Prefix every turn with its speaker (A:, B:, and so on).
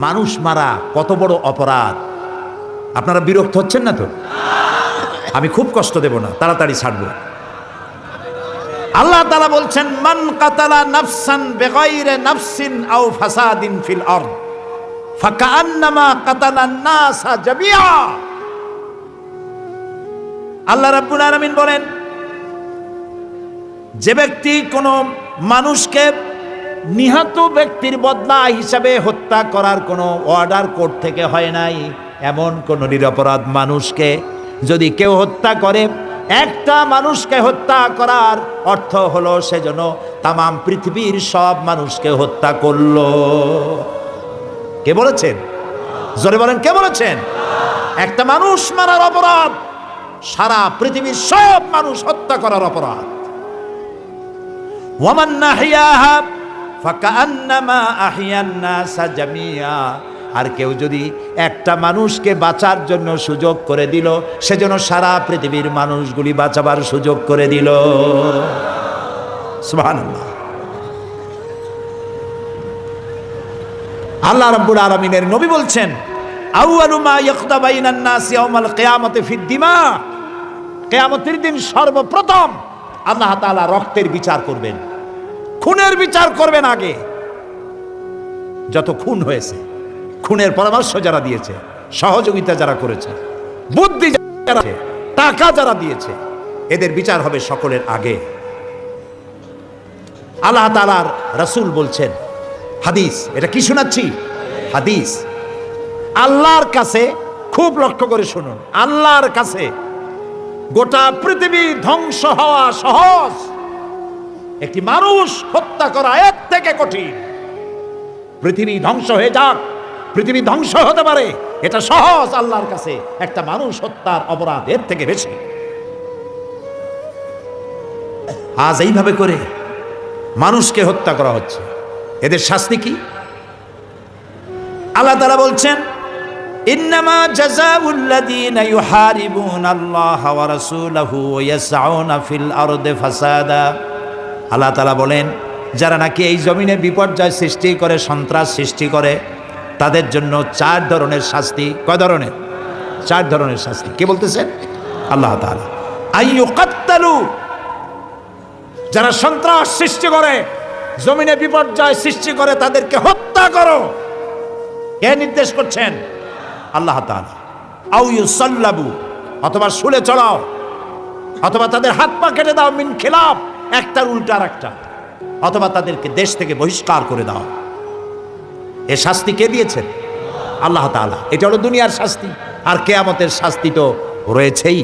A: মানুষ মারা কত বড় অপরাধ। আপনারা বিরক্ত হচ্ছেন না তো? আমি খুব কষ্ট দেব না, তাড়াতাড়ি ছাড়বো। আল্লাহ তাআলা বলছেন, মান কাতালা নাফসান বিগাইরি নাফসিন আও ফাসাদিন ফিল আরদ ফাকান্নামা কাতালান নাসা জামিআ। আল্লাহ রাব্বুল আলামিন বলেন, যে ব্যক্তি কোনো মানুষকে নিহত ব্যক্তির বদলা হিসাবে হত্যা করার কোনো অর্ডার কোর্ট থেকে হয় নাই, এমন কোন নিরপরাধ মানুষকে যদি কেউ হত্যা করে, একটা মানুষকে হত্যা করার অর্থ হলো সেজন্য তামাম পৃথিবীর সব মানুষকে হত্যা করলো। কে বলেছেন? জোরে বলেন, কে বলেছেন? একটা মানুষ মারার অপরাধ সারা পৃথিবীর সব মানুষ হত্যা করার অপরাধ। ওয়ামান নাহিয়াহা ফাকান্নামা আহইয়ান নাসা জামিআ। আর কেউ যদি একটা মানুষকে বাঁচার জন্য সুযোগ করে দিল, সেজন্য সারা পৃথিবীর মানুষগুলি বাঁচাবার সুযোগ করে দিল। সুবহানাল্লাহ। আল্লাহ রাব্বুল আলামিনের নবী বলছেন, আউয়ালু মা ইয়াকদা বাইনান নাসি ইয়াউমাল কিয়ামাতি ফিদ দিমা। কিয়ামতের দিন সর্বপ্রথম আল্লাহ তাআলা রক্তের বিচার করবেন, খুনের বিচার করবেন। আগে যত খুন হয়েছে, খুনের পরামর্শ যারা দিয়েছে, সহযোগিতা যারা করেছে, বুদ্ধি যারা, টাকা যারা দিয়েছে, এদের বিচার হবে সকলের আগে। আল্লাহ তাআলার রাসূল বলছেন, হাদিস, এটা কি শোনাচ্ছি? হাদিস। আল্লাহর কাছে, খুব লক্ষ্য করে শুনুন, আল্লাহর কাছে গোটা পৃথিবী ধ্বংস হওয়া সহজ, একটি মানুষ হত্যা করা এর থেকে কঠিন। পৃথিবী ধ্বংস হয়ে যাক, পৃথিবী ধ্বংস হতে পারে, এটা সহজ আল্লাহর কাছে। একটা মানুষ হত্যার অপরাধ এর থেকে বেশি। আজ এইভাবে করে মানুষকে হত্যা করা হচ্ছে, এদের শাস্তি কি? আল্লাহ তাআলা বলছেন, ইন্নামা জাযাউল্লাযীনা ইউহারিবুনাল্লাহা ওয়া রাসূলাহু ওয়া ইয়াসআউনা ফিল আরদি ফাসাদা। আল্লাহ তাআলা বলেন, যারা নাকি এই জমিনে বিপর্যয় সৃষ্টি করে, সন্ত্রাস সৃষ্টি করে, তাদের জন্য 4 ধরনের শাস্তি। কয় ধরনের? 4 ধরনের শাস্তি। কে বলতেছেন? আল্লাহ তাআলা। আইয়ুকাত্তালু, যারা সন্ত্রাস সৃষ্টি করে, জমিনে বিপর্যয় সৃষ্টি করে, তাদেরকে হত্যা করো। কে নির্দেশ করছেন? আল্লাহ তাআলা। আও ইউসাল্লাবু, অথবা শুলে চড়াও, অথবা তাদের হাত পা কেটে দাও, মিন খিলাফ, একটার উল্টা আরেকটা, অথবা তাদেরকে দেশ থেকে বহিষ্কার করে দাও। এ শাস্তি কে দিয়েছেন? আল্লাহ তাআলা। এটা হলো দুনিয়ার শাস্তি, আর কিয়ামতের শাস্তি তো রয়েছেই।